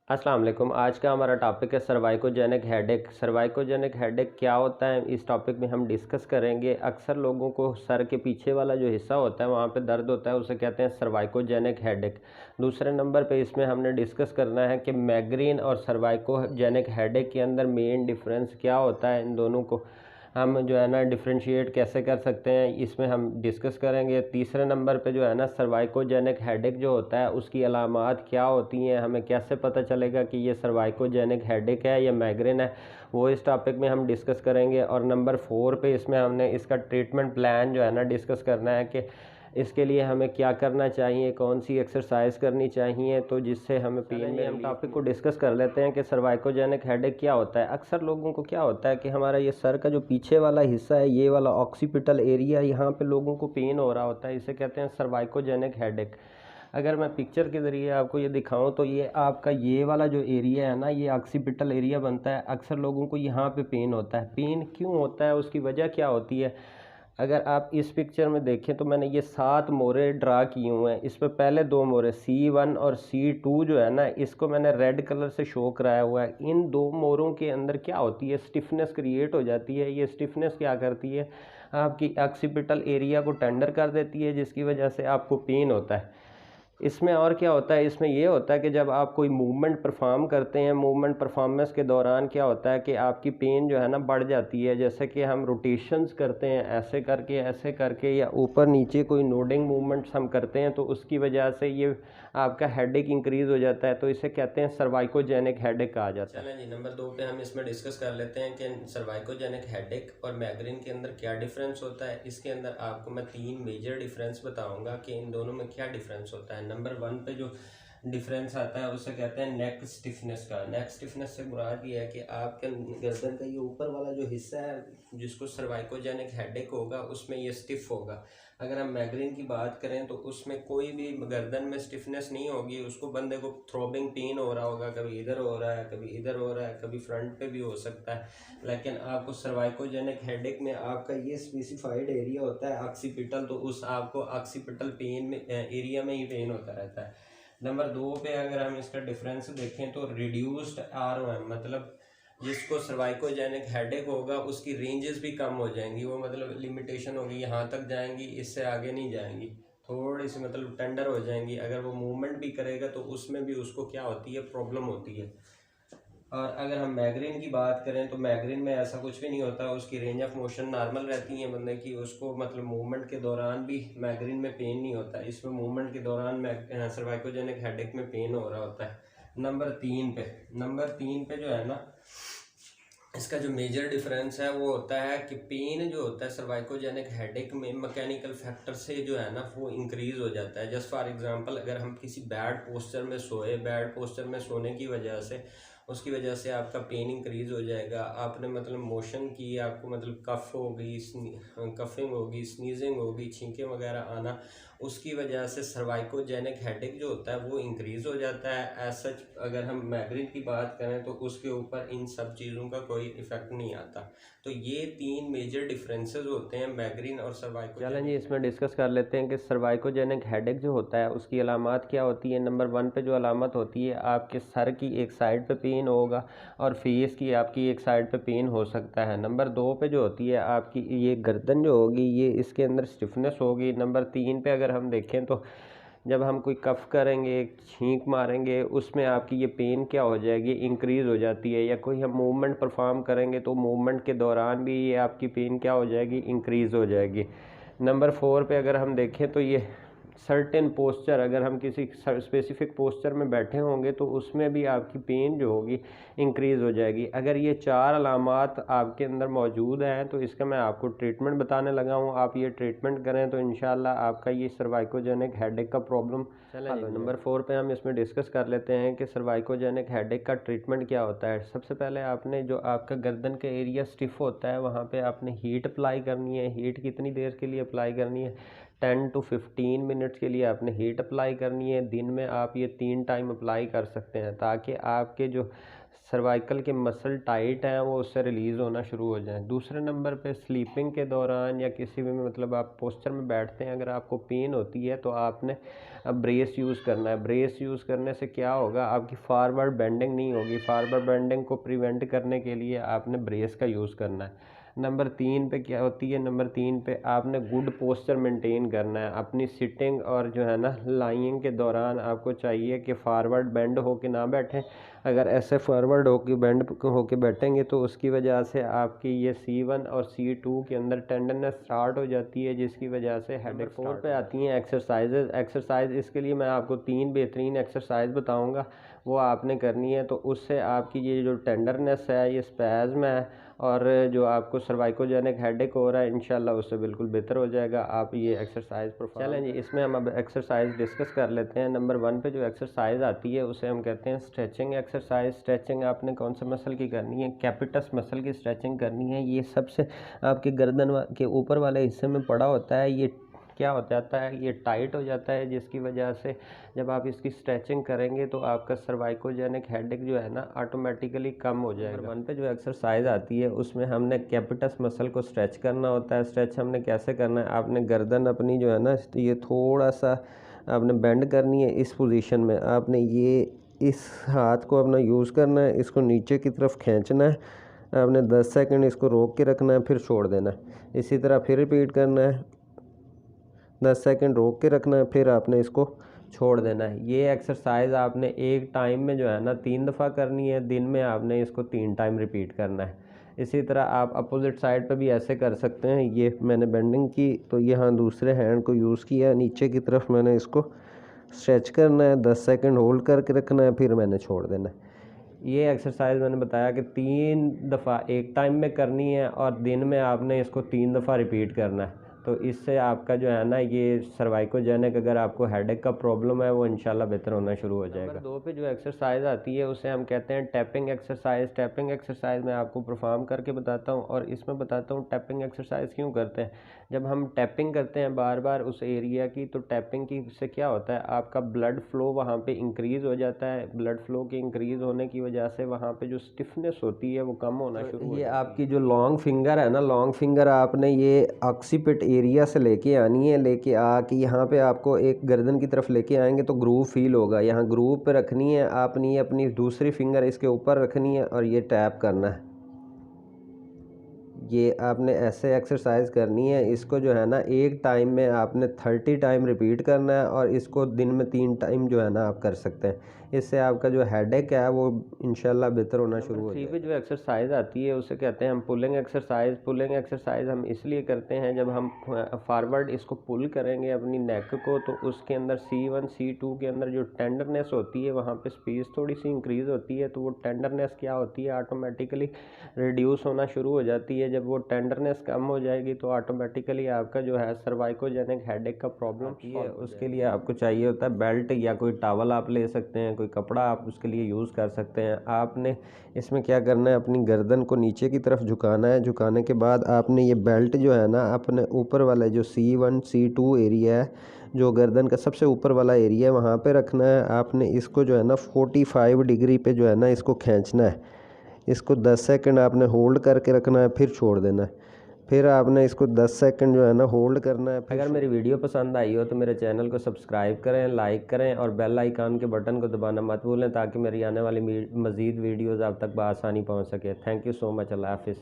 अस्सलाम वालेकुम। आज का हमारा टॉपिक है सर्वाइकोजेनिक हेडेक। सर्वाइकोजेनिक हेडेक क्या होता है, इस टॉपिक में हम डिस्कस करेंगे। अक्सर लोगों को सर के पीछे वाला जो हिस्सा होता है वहाँ पे दर्द होता है, उसे कहते हैं सर्वाइकोजेनिक हेडेक। दूसरे नंबर पे इसमें हमने डिस्कस करना है कि माइग्रेन और सर्वाइकोजेनिक हेडेक के अंदर मेन डिफरेंस क्या होता है, इन दोनों को हम जो है ना डिफ्रेंशिएट कैसे कर सकते हैं, इसमें हम डिस्कस करेंगे। तीसरे नंबर पे जो है ना सर्वाइकोजेनिक हेडेक जो होता है उसकी अलामात क्या होती हैं, हमें कैसे पता चलेगा कि ये सर्वाइकोजेनिक हेडेक है या माइग्रेन है, वो इस टॉपिक में हम डिस्कस करेंगे। और नंबर 4 पे इसमें हमने इसका ट्रीटमेंट प्लान जो है ना डिस्कस करना है कि इसके लिए हमें क्या करना चाहिए, कौन सी एक्सरसाइज करनी चाहिए तो जिससे हमें पेन में हम टॉपिक को डिस्कस कर लेते हैं कि सर्वाइकोजेनिक हेडेक क्या होता है। अक्सर लोगों को क्या होता है कि हमारा ये सर का जो पीछे वाला हिस्सा है, ये वाला ऑक्सीपिटल एरिया, यहाँ पे लोगों को पेन हो रहा होता है, इसे कहते हैं सर्वाइकोजेनिक हेडेक। अगर मैं पिक्चर के ज़रिए आपको ये दिखाऊं तो ये आपका ये वाला जो एरिया है ना, ये ऑक्सीपिटल एरिया बनता है। अक्सर लोगों को यहाँ पे पेन होता है। पेन क्यों होता है, उसकी वजह क्या होती है? अगर आप इस पिक्चर में देखें तो मैंने ये 7 मोरे ड्रा किए हुए हैं। इसमें पहले 2 मोरे C1 और C2 जो है ना, इसको मैंने रेड कलर से शो कराया हुआ है। इन 2 मोरों के अंदर क्या होती है, स्टिफनेस क्रिएट हो जाती है। ये स्टिफनेस क्या करती है, आपकी ऑक्सीपिटल एरिया को टेंडर कर देती है, जिसकी वजह से आपको पेन होता है। इसमें और क्या होता है, इसमें ये होता है कि जब आप कोई मूवमेंट परफॉर्म करते हैं, मूवमेंट परफॉर्मेंस के दौरान क्या होता है कि आपकी पेन जो है ना बढ़ जाती है। जैसे कि हम रोटेशंस करते हैं ऐसे करके या ऊपर नीचे कोई नोडिंग मूवमेंट्स हम करते हैं, तो उसकी वजह से ये आपका हेडेक इंक्रीज़ हो जाता है, तो इसे कहते हैं सर्वाइकोजेनिक हेडेक कहा जाता है। चलें जी, नंबर 2 पे हम इसमें डिस्कस कर लेते हैं कि सर्वाइकोजेनिक हेडेक और माइग्रेन के अंदर क्या डिफरेंस होता है। इसके अंदर आपको मैं 3 मेजर डिफरेंस बताऊंगा कि इन दोनों में क्या डिफरेंस होता है। नंबर 1 पे जो डिफरेंस आता है उसे कहते हैं नेक स्टिफनेस का। नेक स्टिफनेस से मुराद ये है कि आपके गर्दन का ये ऊपर वाला जो हिस्सा है जिसको सर्वाइकोजेनिक हेडेक होगा, उसमें ये स्टिफ होगा। अगर हम माइग्रेन की बात करें तो उसमें कोई भी गर्दन में स्टिफनेस नहीं होगी, उसको बंदे को थ्रोबिंग पेन हो रहा होगा, कभी इधर हो रहा है, कभी इधर हो रहा है, कभी फ्रंट पे भी हो सकता है। लेकिन आपको सर्वाइकोजेनिक हेडेक में आपका ये स्पेसिफाइड एरिया होता है ऑक्सीपिटल, तो उस आपको ऑक्सीपिटल पेन में एरिया में ही पेन होता रहता है। नंबर 2 पे अगर हम इसका डिफरेंस देखें तो रिड्यूस्ड ROM, मतलब जिसको सर्वाइकोजेनिक हेडेक होगा उसकी रेंजेस भी कम हो जाएंगी। वो मतलब लिमिटेशन होगी, यहाँ तक जाएंगी, इससे आगे नहीं जाएंगी, थोड़ी सी मतलब टेंडर हो जाएंगी। अगर वो मूवमेंट भी करेगा तो उसमें भी उसको क्या होती है, प्रॉब्लम होती है। और अगर हम माइग्रेन की बात करें तो माइग्रेन में ऐसा कुछ भी नहीं होता, उसकी रेंज ऑफ मोशन नॉर्मल रहती है बंदे की, उसको मतलब मूवमेंट के दौरान भी माइग्रेन में पेन नहीं होता। इसमें मूवमेंट के दौरान सर्वाइकोजेनिक हेडेक में पेन हो रहा होता है। नंबर 3 पे जो है ना, इसका जो मेजर डिफरेंस है वो होता है कि पेन जो होता है सर्वाइकोजेनिक हेडेक में मैकेनिकल फैक्टर से जो है ना वो इंक्रीज हो जाता है। जस्ट फॉर एग्जांपल, अगर हम किसी बैड पोस्चर में सोए, बैड पोस्चर में सोने की वजह से उसकी वजह से आपका पेन इंक्रीज हो जाएगा। आपने मतलब मोशन की, आपको मतलब कफ हो गई, कफिंग होगी, स्नीजिंग होगी, छींकें वगैरह आना, उसकी वजह से सर्वाइकोजेनिक हेडेक जो होता है वो इंक्रीज़ हो जाता है। एज सच अगर हम माइग्रेन की बात करें तो उसके ऊपर इन सब चीज़ों का कोई इफेक्ट नहीं आता। तो ये 3 मेजर डिफरेंसेस होते हैं माइग्रेन और चलें सर्वाइकोजेनिक। जी, इसमें डिस्कस कर लेते हैं कि सर्वाइकोजेनिक हेडेक जो होता है उसकी अलामात क्या होती है। नंबर 1 पे जो अलामत होती है, आपके सर की एक साइड पे पेन होगा और फेस की आपकी एक साइड पे पेन हो सकता है। नंबर 2 पे जो होती है आपकी ये गर्दन जो होगी, ये इसके अंदर स्टिफनेस होगी। नंबर 3 पे अगर हम देखें तो जब हम कोई कफ करेंगे, छींक मारेंगे, उसमें आपकी ये पेन क्या हो जाएगी, इंक्रीज़ हो जाती है। या कोई हम मूवमेंट परफॉर्म करेंगे तो मूवमेंट के दौरान भी ये आपकी पेन क्या हो जाएगी, इंक्रीज़ हो जाएगी। नंबर 4 पे अगर हम देखें तो ये सर्टेन पोस्चर, अगर हम किसी स्पेसिफिक पोस्चर में बैठे होंगे तो उसमें भी आपकी पेन जो होगी इंक्रीज़ हो जाएगी। अगर ये 4 अलामात आपके अंदर मौजूद हैं तो इसका मैं आपको ट्रीटमेंट बताने लगा हूँ। आप ये ट्रीटमेंट करें तो इंशाल्लाह आपका ये सर्वाइकोजेनिक हेडेक का प्रॉब्लम हल हो। नंबर 4 पे हम इसमें डिस्कस कर लेते हैं कि सर्वाइकोजेनिक हेडेक का ट्रीटमेंट क्या होता है। सबसे पहले आपने जो आपका गर्दन का एरिया स्टिफ होता है वहाँ पे आपने हीट अप्लाई करनी है। हीट कितनी देर के लिए अप्लाई करनी है, 10 to 15 मिनट्स के लिए आपने हीट अप्लाई करनी है। दिन में आप ये 3 टाइम अप्लाई कर सकते हैं ताकि आपके जो सर्वाइकल के मसल टाइट हैं वो उससे रिलीज़ होना शुरू हो जाएं। दूसरे नंबर पे स्लीपिंग के दौरान या किसी भी मतलब आप पोस्चर में बैठते हैं, अगर आपको पेन होती है तो आपने ब्रेस यूज़ करना है। ब्रेस यूज़ करने से क्या होगा, आपकी फारवर्ड बेंडिंग नहीं होगी। फारवर्ड बेंडिंग को प्रिवेंट करने के लिए आपने ब्रेस का यूज़ करना है। नंबर 3 पे क्या होती है, नंबर 3 पे आपने गुड पोस्चर मेंटेन करना है। अपनी सिटिंग और जो है ना लाइंग के दौरान आपको चाहिए कि फारवर्ड बेंड होके ना बैठें। अगर ऐसे फॉरवर्ड होके बेंड होके बैठेंगे तो उसकी वजह से आपकी ये C1 और C2 के अंदर टेंडरनेस स्टार्ट हो जाती है, जिसकी वजह से हेडेक। 4 पे आती हैं एक्सरसाइज। इसके लिए मैं आपको 3 बेहतरीन एक्सरसाइज बताऊंगा, वो आपने करनी है। तो उससे आपकी ये जो टेंडरनेस है, ये स्पैज़म है और जो आपको सर्वाइकोजेनिक हेडेक हो रहा है, इंशाल्लाह उससे बिल्कुल बेहतर हो जाएगा। आप ये एक्सरसाइज परफॉर्म चलें जी, इसमें हम अब एक्सरसाइज डिस्कस कर लेते हैं। नंबर 1 पे जो एक्सरसाइज आती है उसे हम कहते हैं स्ट्रेचिंग एक्सरसाइज। स्ट्रेचिंग आपने कौन से मसल की करनी है, कैपिटस मसल की स्ट्रेचिंग करनी है। ये सबसे आपके गर्दन के ऊपर वाले हिस्से में पड़ा होता है, ये क्या हो जाता है, ये टाइट हो जाता है, जिसकी वजह से जब आप इसकी स्ट्रेचिंग करेंगे तो आपका सर्वाइकोजेनिक हेडेक जो है ना ऑटोमेटिकली कम हो जाएगा। नंबर 1 पे जो एक्सरसाइज आती है उसमें हमने कैपिटस मसल को स्ट्रेच करना होता है। स्ट्रेच हमने कैसे करना है, आपने गर्दन अपनी जो है ना ये थोड़ा सा आपने बेंड करनी है। इस पोजीशन में आपने ये इस हाथ को अपना यूज़ करना है, इसको नीचे की तरफ खींचना है। आपने 10 सेकंड इसको रोक के रखना है, फिर छोड़ देना है। इसी तरह फिर रिपीट करना है, 10 सेकंड रोक के रखना है, फिर आपने इसको छोड़ देना है। ये एक्सरसाइज आपने एक टाइम में जो है ना 3 दफ़ा करनी है। दिन में आपने इसको 3 टाइम रिपीट करना है। इसी तरह आप अपोजिट साइड पे भी ऐसे कर सकते हैं। ये मैंने बेंडिंग की तो यहाँ दूसरे हैंड को यूज़ किया, नीचे की तरफ मैंने इसको स्ट्रेच करना है, 10 सेकंड होल्ड करके रखना है, फिर मैंने छोड़ देना है। ये एक्सरसाइज मैंने बताया कि 3 दफ़ा एक टाइम में करनी है और दिन में आपने इसको 3 दफ़ा रिपीट करना है। तो इससे आपका जो है ना ये सर्वाइकोजेनिक अगर आपको हेडेक का प्रॉब्लम है वो इंशाल्लाह बेहतर होना शुरू हो जाएगा। नंबर 2 पे जो एक्सरसाइज आती है उसे हम कहते हैं टैपिंग एक्सरसाइज। टैपिंग एक्सरसाइज मैं आपको परफॉर्म करके बताता हूँ और इसमें बताता हूँ टैपिंग एक्सरसाइज क्यों करते हैं। जब हम टैपिंग करते हैं बार बार उस एरिया की, तो टैपिंग की से क्या होता है, आपका ब्लड फ्लो वहाँ पे इंक्रीज़ हो जाता है। ब्लड फ्लो के इंक्रीज़ होने की वजह से वहाँ पे जो स्टिफनेस होती है वो कम होना शुरू हो जाती है। ये आपकी जो लॉन्ग फिंगर है ना, लॉन्ग फिंगर आपने ये ऑक्सीपिट एरिया से लेके आनी है। लेके आके यहाँ पे आपको एक गर्दन की तरफ लेके आएंगे तो ग्रूव फील होगा। यहाँ ग्रूव पे रखनी है आपने, अपनी दूसरी फिंगर इसके ऊपर रखनी है और ये टैप करना है। ये आपने ऐसे एक्सरसाइज करनी है। इसको जो है ना एक टाइम में आपने 30 टाइम रिपीट करना है और इसको दिन में 3 टाइम जो है ना आप कर सकते हैं। इससे आपका जो हेडेक है वो इंशाल्लाह बेहतर होना शुरू हो जाएगा। 3 पे जो एक्सरसाइज आती है उसे कहते हैं हम पुलिंग एक्सरसाइज। पुलिंग एक्सरसाइज हम इसलिए करते हैं, जब हम फॉरवर्ड इसको पुल करेंगे अपनी नेक को, तो उसके अंदर C1 C2 के अंदर जो टेंडरनेस होती है वहाँ पे स्पेस थोड़ी सी इंक्रीज़ होती है। तो वो टेंडरनेस क्या होती है, ऑटोमेटिकली रिड्यूस होना शुरू हो जाती है। जब वो टेंडरनेस कम हो जाएगी तो ऑटोमेटिकली आपका जो है सर्वाइकोजेनिक हेडेक का प्रॉब्लम है। उसके लिए आपको चाहिए होता है बेल्ट या कोई टॉवल आप ले सकते हैं, कोई कपड़ा आप उसके लिए यूज़ कर सकते हैं। आपने इसमें क्या करना है, अपनी गर्दन को नीचे की तरफ झुकाना है। झुकाने के बाद आपने ये बेल्ट जो है ना अपने ऊपर वाला जो C1 C2 एरिया है, जो गर्दन का सबसे ऊपर वाला एरिया है, वहाँ पे रखना है। आपने इसको जो है ना 45 डिग्री पे जो है ना इसको खींचना है। इसको 10 सेकंड आपने होल्ड करके रखना है, फिर छोड़ देना है। फिर आपने इसको 10 सेकंड जो है ना होल्ड करना है। अगर मेरी वीडियो पसंद आई हो तो मेरे चैनल को सब्सक्राइब करें, लाइक करें और बेल आइकन के बटन को दबाना मत भूलें ताकि मेरी आने वाली मज़ीद वीडियोज़ आप तक बआसानी पहुँच सके। Thank you so much. अल्लाह हाफिज़।